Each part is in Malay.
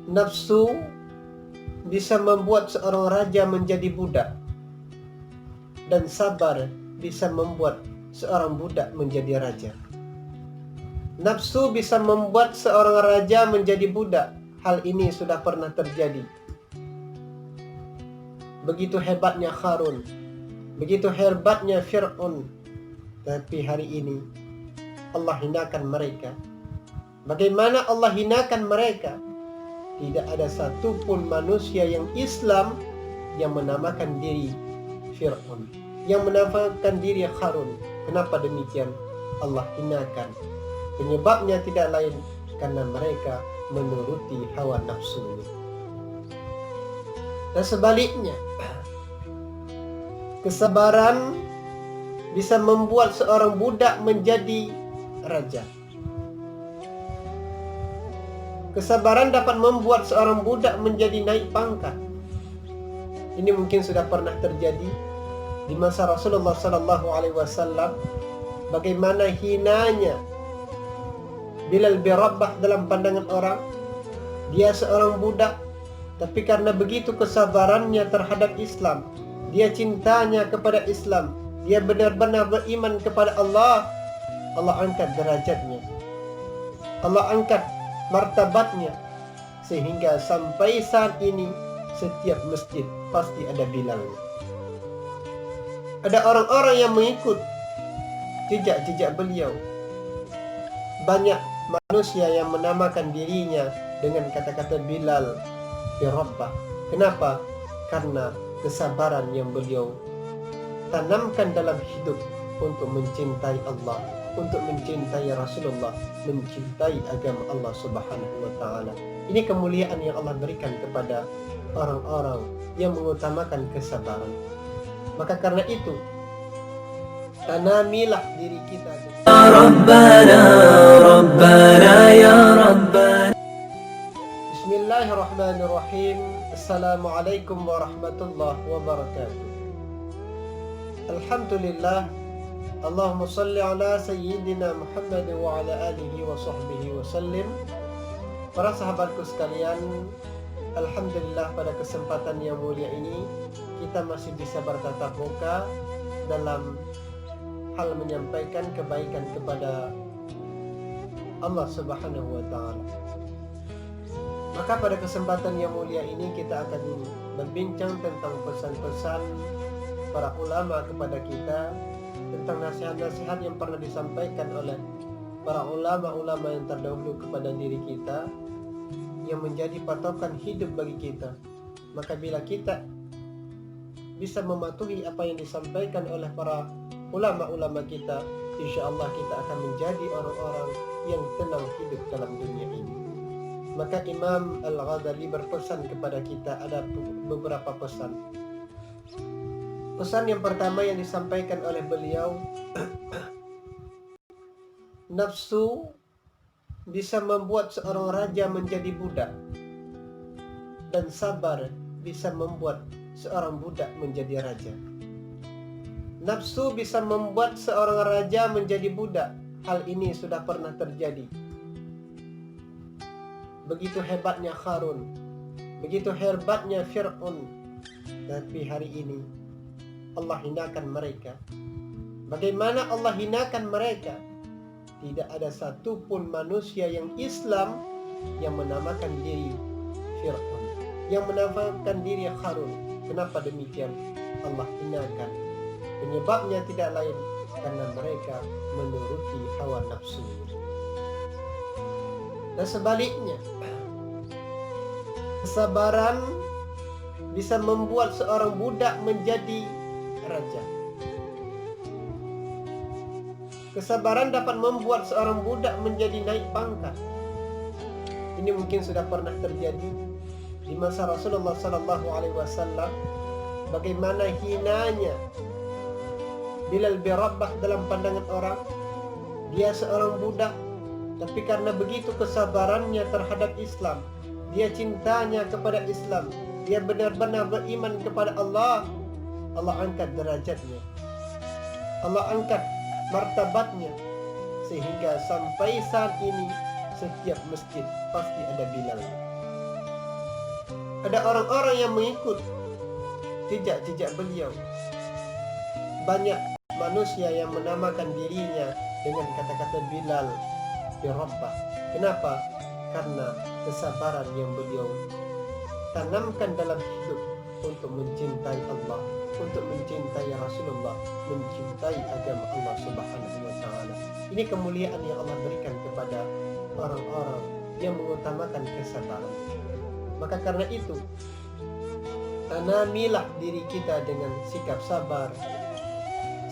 Nafsu bisa membuat seorang raja menjadi budak, dan sabar bisa membuat seorang budak menjadi raja. Nafsu bisa membuat seorang raja menjadi budak. Hal ini sudah pernah terjadi. Begitu hebatnya Harun, begitu hebatnya Fir'aun, tapi hari ini Allah hinakan mereka. Bagaimana Allah hinakan mereka? Tidak ada satupun manusia yang Islam yang menamakan diri Fir'aun, yang menamakan diri Harun. Kenapa demikian? Allah hinakan. Penyebabnya tidak lain karena mereka menuruti hawa nafsunya. Dan sebaliknya, kesabaran bisa membuat seorang budak menjadi raja. Kesabaran dapat membuat seorang budak menjadi naik pangkat. Ini mungkin sudah pernah terjadi di masa Rasulullah SAW. Bagaimana hinanya Bilal bin Rabah dalam pandangan orang. Dia seorang budak, tapi karena begitu kesabarannya terhadap Islam, dia cintanya kepada Islam, dia benar-benar beriman kepada Allah, Allah angkat derajatnya, Allah angkat martabatnya, sehingga sampai saat ini setiap masjid pasti ada Bilalnya. Ada orang-orang yang mengikut jejak-jejak beliau. Banyak manusia yang menamakan dirinya dengan kata-kata Bilal bin Rabah. Kenapa? Karena kesabaran yang beliau tanamkan dalam hidup untuk mencintai Allah, untuk mencintai Rasulullah, mencintai agama Allah Subhanahu wa Ta'ala. Ini kemuliaan yang Allah berikan kepada orang-orang yang mengutamakan kesabaran. Maka karena itu, tanamilah diri kita. Rabbana, Rabbana, ya Rabbana. Bismillahirrahmanirrahim. Assalamualaikum warahmatullahi wabarakatuh. Alhamdulillah. Allahumma salli ala Sayyidina Muhammad wa ala alihi wa sahbihi wa sallim. Para sahabatku sekalian, Alhamdulillah pada kesempatan yang mulia ini kita masih bisa bertatap muka dalam hal menyampaikan kebaikan kepada Allah Subhanahu wa Ta'ala. Maka pada kesempatan yang mulia ini kita akan berbincang tentang pesan-pesan para ulama kepada kita, tentang nasihat-nasihat yang pernah disampaikan oleh para ulama-ulama yang terdahulu kepada diri kita, yang menjadi patokan hidup bagi kita. Maka bila kita bisa mematuhi apa yang disampaikan oleh para ulama-ulama kita, insya Allah kita akan menjadi orang-orang yang tenang hidup dalam dunia ini. Maka Imam Al-Ghazali berpesan kepada kita, ada beberapa pesan. Pesan yang pertama yang disampaikan oleh beliau, nafsu bisa membuat seorang raja menjadi budak, dan sabar bisa membuat seorang budak menjadi raja. Nafsu bisa membuat seorang raja menjadi budak. Hal ini sudah pernah terjadi. Begitu hebatnya Harun, begitu hebatnya Fir'aun, tapi hari ini Allah hinakan mereka. Bagaimana Allah hinakan mereka? Tidak ada satupun manusia yang Islam yang menamakan diri Fir'aun, yang menamakan diri Harun. Kenapa demikian? Allah hinakan. Penyebabnya tidak lain karena mereka menuruti hawa nafsu. Dan sebaliknya, kesabaran bisa membuat seorang budak menjadi raja. Kesabaran dapat membuat seorang budak menjadi naik pangkat. Ini mungkin sudah pernah terjadi di masa Rasulullah SAW. Bagaimana hinanya Bilal bin Rabah dalam pandangan orang. Dia seorang budak, tapi karena begitu kesabarannya terhadap Islam, dia cintanya kepada Islam, dia benar-benar beriman kepada Allah, Allah angkat derajatnya, Allah angkat martabatnya, sehingga sampai saat ini setiap masjid pasti ada Bilal. Ada orang-orang yang mengikut jejak-jejak beliau. Banyak manusia yang menamakan dirinya dengan kata-kata Bilal bin Rabah. Kenapa? Karena kesabaran yang beliau tanamkan dalam hidup untuk mencintai Allah, untuk mencintai Rasulullah, mencintai agama Allah Subhanahu wa taala. Ini kemuliaan yang Allah berikan kepada orang-orang yang mengutamakan kesabaran. Maka karena itu, tanamilah diri kita dengan sikap sabar,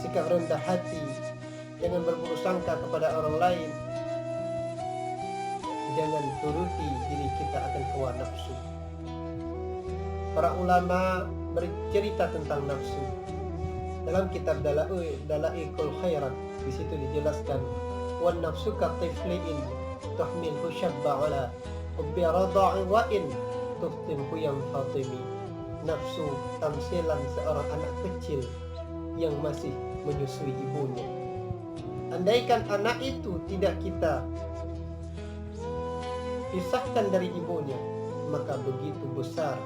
sikap rendah hati, jangan berburuk sangka kepada orang lain, jangan turuti diri kita akan hawa nafsu. Para ulama bercerita tentang nafsu dalam kitab Dalaikul Khairat. Di situ dijelaskan, wan nafsu ka tiflin tahmilhu syabba ala hubbi radha'i wa in tuftimhu yang fatimi. Nafsu tamsilan seorang anak kecil yang masih menyusui ibunya. Andaikan anak itu tidak kita pisahkan dari ibunya, maka begitu besar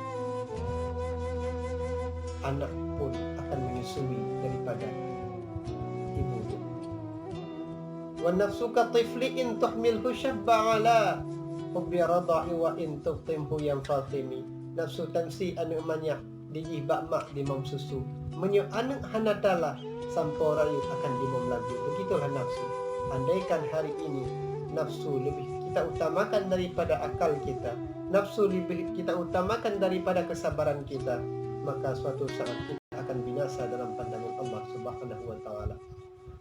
anak pun akan menyusui daripada ibunya. Wa nafsuka tifliin tuhmilhu syabba ala hubbi radha'i wa in tuftimhu yang fatimi. Nafsu tansi anu manyak dijibak mak dimam susu, menyo anu hanatala samporayu akan dimam lagu. Begitulah nafsu. Andaikan hari ini nafsu lebih kita utamakan daripada akal kita, nafsu lebih kita utamakan daripada kesabaran kita, maka suatu saat kita akan binasa dalam pandangan Allah Subhanahu wa taala.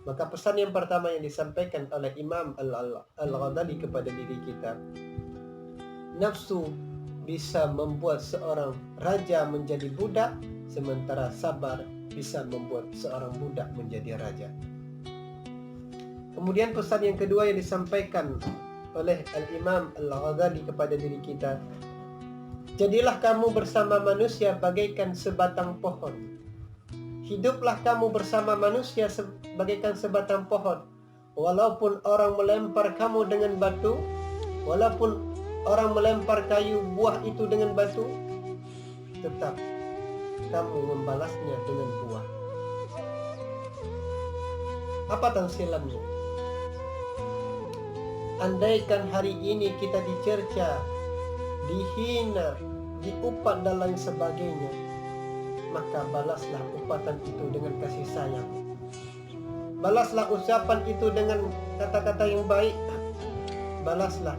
Maka pesan yang pertama yang disampaikan oleh Imam Al-Ghazali kepada diri kita, nafsu bisa membuat seorang raja menjadi budak, sementara sabar bisa membuat seorang budak menjadi raja. Kemudian pesan yang kedua yang disampaikan oleh Al-Imam Al-Ghazali kepada diri kita, jadilah kamu bersama manusia bagaikan sebatang pohon. Hiduplah kamu bersama manusia bagaikan sebatang pohon. Walaupun orang melempar kamu dengan batu, walaupun orang melempar kayu buah itu dengan batu, tetap kamu membalasnya dengan buah. Apa tafsirannya? Andaikan hari ini kita dicerca, dihina, diupat dan lain sebagainya, maka balaslah upatan itu dengan kasih sayang. Balaslah ucapan itu dengan kata-kata yang baik. Balaslah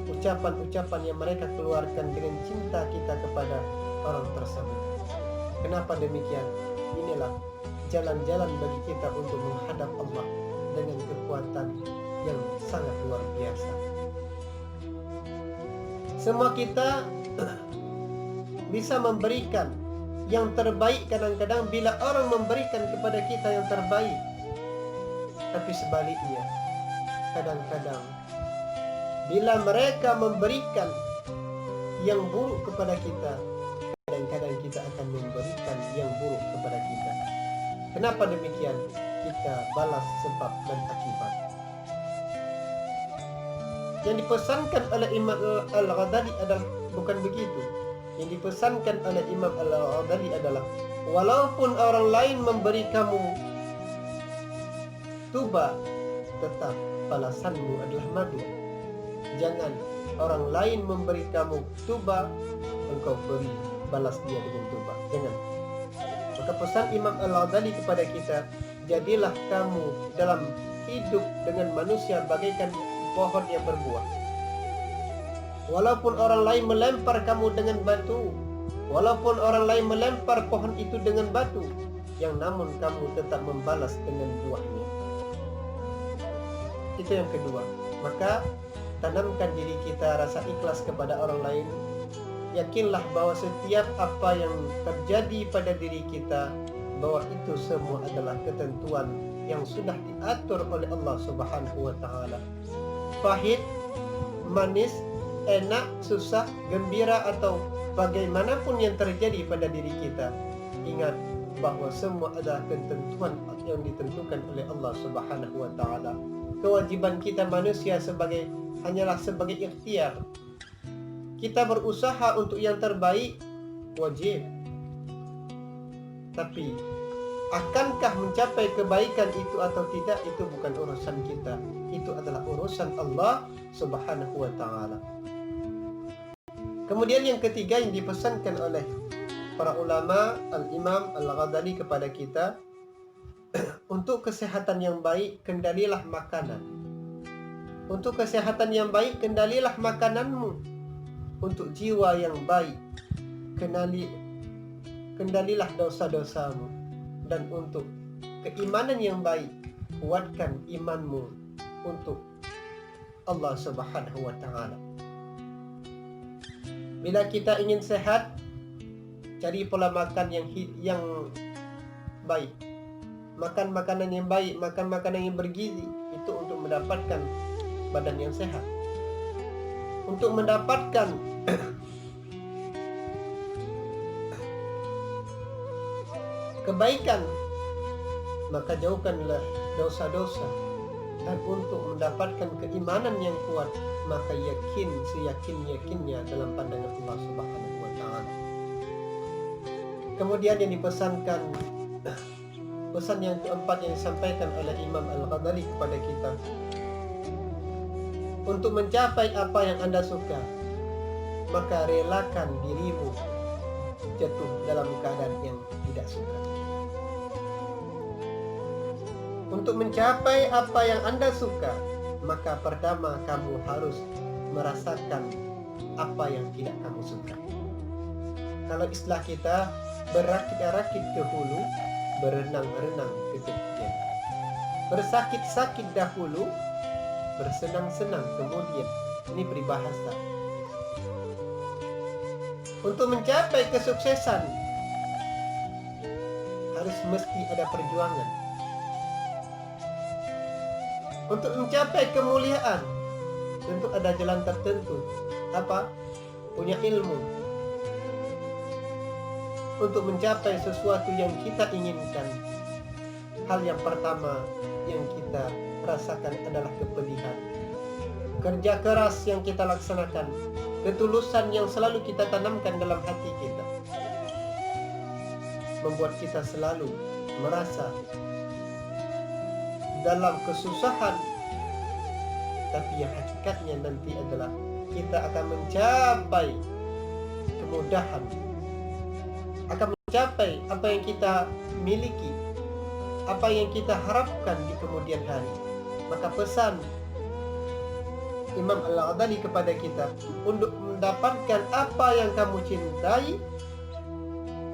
ucapan-ucapan yang mereka keluarkan dengan cinta kita kepada orang tersebut. Kenapa demikian? Inilah jalan-jalan bagi kita untuk menghadap Allah dengan kekuatan yang sangat luar biasa. Semua kita bisa memberikan yang terbaik kadang-kadang bila orang memberikan kepada kita yang terbaik. Tapi sebaliknya, kadang-kadang bila mereka memberikan yang buruk kepada kita, kadang-kadang kita akan memberikan yang buruk kepada kita. Kenapa demikian? Kita balas sebab dan akibat. Yang dipesankan oleh Imam Al-Ghazali adalah bukan begitu. Yang dipesankan oleh Imam Al-Ghazali adalah, walaupun orang lain memberi kamu tuba, tetap balasanmu adalah madu. Jangan orang lain memberi kamu tuba, engkau beri balas dia dengan tuba. Jangan. Maka pesan Imam Al-Ghazali kepada kita, jadilah kamu dalam hidup dengan manusia bagaikan pohon yang berbuah. Walaupun orang lain melempar kamu dengan batu, walaupun orang lain melempar pohon itu dengan batu, yang namun kamu tetap membalas dengan buahnya. Itu yang kedua. Maka tanamkan diri kita rasa ikhlas kepada orang lain. Yakinlah bahwa setiap apa yang terjadi pada diri kita, bahwa itu semua adalah ketentuan yang sudah diatur oleh Allah Subhanahu wa taala. Pahit, manis, enak, susah, gembira atau bagaimanapun yang terjadi pada diri kita, ingat bahwa semua adalah ketentuan yang ditentukan oleh Allah Subhanahu wa taala. Kewajiban kita manusia hanyalah sebagai ikhtiar. Kita berusaha untuk yang terbaik, wajib. Tapi akankah mencapai kebaikan itu atau tidak, itu bukan urusan kita. Itu adalah urusan Allah Subhanahu wa ta'ala. Kemudian yang ketiga yang dipesankan oleh para ulama, Al-Imam Al-Ghazali kepada kita, untuk kesehatan yang baik, kendalilah makanan. Untuk kesehatan yang baik, kendalilah makananmu. Untuk jiwa yang baik, kendalilah dosa-dosamu. Dan untuk keimanan yang baik, kuatkan imanmu untuk Allah Subhanahu wa ta'ala. Bila kita ingin sehat, cari pola makan yang baik. Makan makanan yang baik, makan makanan yang bergizi. Itu untuk mendapatkan badan yang sehat. Untuk mendapatkan kebaikan, maka jauhkanlah dosa-dosa. Dan untuk mendapatkan keimanan yang kuat, maka yakin seyakin-yakinnya dalam pandangan Allah Subhanahu wa ta'ala. Kemudian yang dipesankan, pesan yang keempat yang disampaikan oleh Imam Al-Ghazali kepada kita, untuk mencapai apa yang Anda suka, maka relakan dirimu jatuh dalam keadaan yang tidak suka. Untuk mencapai apa yang Anda suka, maka pertama kamu harus merasakan apa yang tidak kamu suka. Kalau istilah kita, berakit-rakit ke hulu, berenang-renang ke tepian. Bersakit-sakit dahulu, bersenang-senang kemudian. Ini peribahasa. Untuk mencapai kesuksesan, harus mesti ada perjuangan. Untuk mencapai kemuliaan, tentu ada jalan tertentu. Apa? Punya ilmu. Untuk mencapai sesuatu yang kita inginkan, hal yang pertama yang kita rasakan adalah kepedihan. Kerja keras yang kita laksanakan, ketulusan yang selalu kita tanamkan dalam hati kita, membuat kita selalu merasa dalam kesusahan. Tapi yang hakikatnya nanti adalah kita akan mencapai kemudahan, akan mencapai apa yang kita miliki, apa yang kita harapkan di kemudian hari. Maka pesan Imam Al-Ghazali kepada kita, untuk mendapatkan apa yang kamu cintai,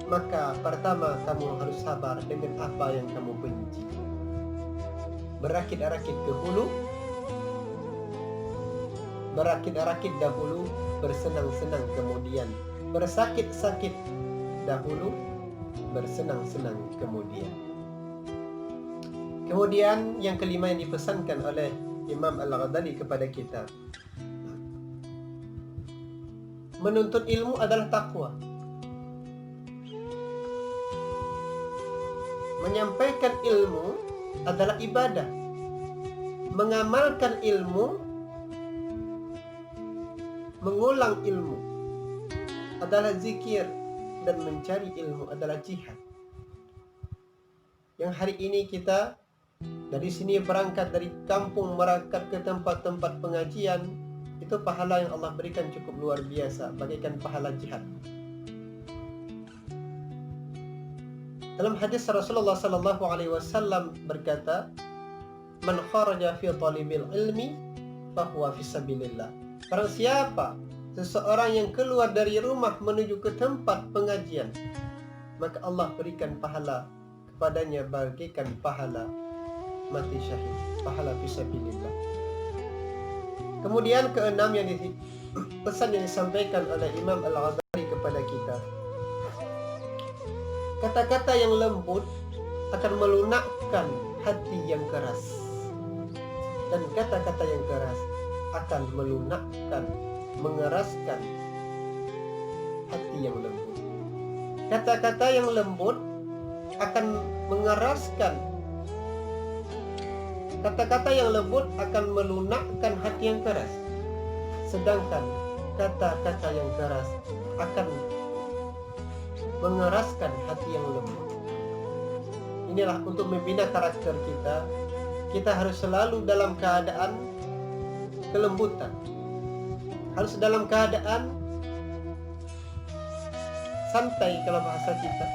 maka pertama kamu harus sabar dengan apa yang kamu benci. Berakit-rakit ke hulu, berakit-rakit dahulu, bersenang-senang kemudian. Bersakit-sakit dahulu, bersenang-senang kemudian. Kemudian yang kelima yang dipesankan oleh Imam Al-Ghazali kepada kita, menuntut ilmu adalah takwa. Menyampaikan ilmu adalah ibadah. Mengamalkan ilmu, mengulang ilmu adalah zikir, dan mencari ilmu adalah jihad. Yang hari ini kita dari sini berangkat dari kampung berangkat ke tempat-tempat pengajian, itu pahala yang Allah berikan cukup luar biasa, bagaikan pahala jihad. Dalam hadis Rasulullah sallallahu alaihi wasallam berkata, "Man kharaja fi talibil ilmi fahuwa fi sabilillah." Barang siapa seseorang yang keluar dari rumah menuju ke tempat pengajian, maka Allah berikan pahala kepadanya bagaikan pahala mati syahid, pahala fi sabilillah. Kemudian keenam yang pesan yang disampaikan oleh Imam Al-Ghazali kepada kita, kata-kata yang lembut akan melunakkan hati yang keras, dan kata-kata yang keras akan melunakkan, mengeraskan hati yang lembut. Kata-kata yang lembut akan mengeraskan, kata-kata yang lembut akan melunakkan hati yang keras. Sedangkan kata-kata yang keras akan mengeraskan hati yang lembut. Inilah untuk membina karakter kita. Kita harus selalu dalam keadaan kelembutan. Harus dalam keadaan santai kalau bahasa kita.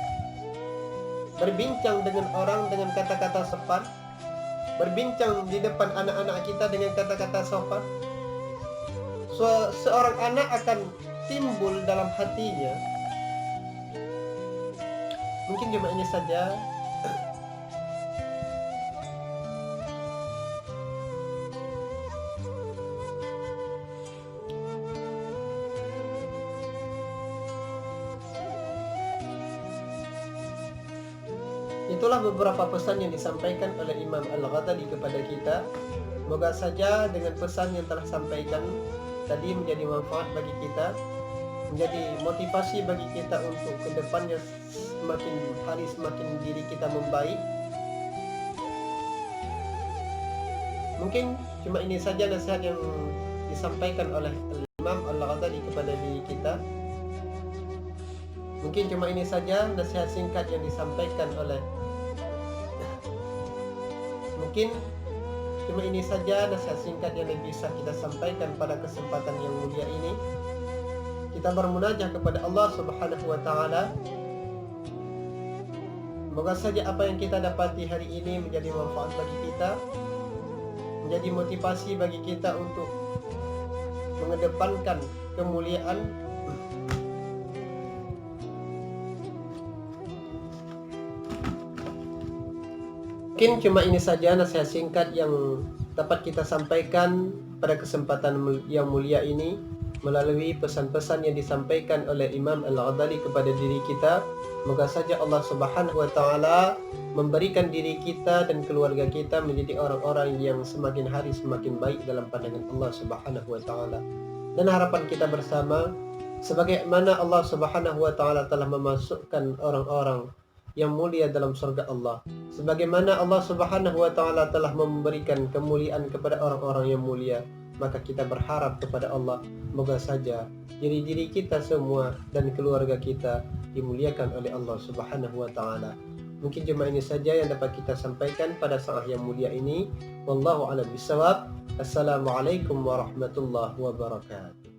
Berbincang dengan orang dengan kata-kata sopan. Berbincang di depan anak-anak kita dengan kata-kata sopan. Seorang anak akan timbul dalam hatinya. Mungkin cuma ini saja. Itulah beberapa pesan yang disampaikan oleh Imam Al-Ghazali kepada kita. Semoga saja dengan pesan yang telah sampaikan tadi menjadi manfaat bagi kita, menjadi motivasi bagi kita untuk ke depannya semakin hari semakin diri kita membaik. Mungkin cuma ini saja nasihat yang disampaikan oleh Imam Al-Ghazali kepada diri kita. Mungkin cuma ini saja nasihat singkat yang disampaikan oleh Mungkin cuma ini saja nasihat singkat yang bisa kita sampaikan pada kesempatan yang mulia ini. Kita bermunajah kepada Allah Subhanahu wa taala. Semoga saja apa yang kita dapati hari ini menjadi manfaat bagi kita, menjadi motivasi bagi kita untuk mengedepankan kemuliaan. Mungkin cuma ini saja nasihat singkat yang dapat kita sampaikan pada kesempatan yang mulia ini melalui pesan-pesan yang disampaikan oleh Imam Al-Ghazali kepada diri kita. Moga saja Allah Subhanahu wa taala memberikan diri kita dan keluarga kita menjadi orang-orang yang semakin hari semakin baik dalam pandangan Allah Subhanahu wa taala. Dan harapan kita bersama, sebagaimana Allah Subhanahu wa taala telah memasukkan orang-orang yang mulia dalam surga Allah, sebagaimana Allah Subhanahu wa taala telah memberikan kemuliaan kepada orang-orang yang mulia, maka kita berharap kepada Allah, moga saja diri-diri kita semua dan keluarga kita dimuliakan oleh Allah Subhanahu wa taala. Mungkin cuma ini saja yang dapat kita sampaikan pada saat yang mulia ini. Wallahu a'lam bishawab. Assalamualaikum warahmatullahi wabarakatuh.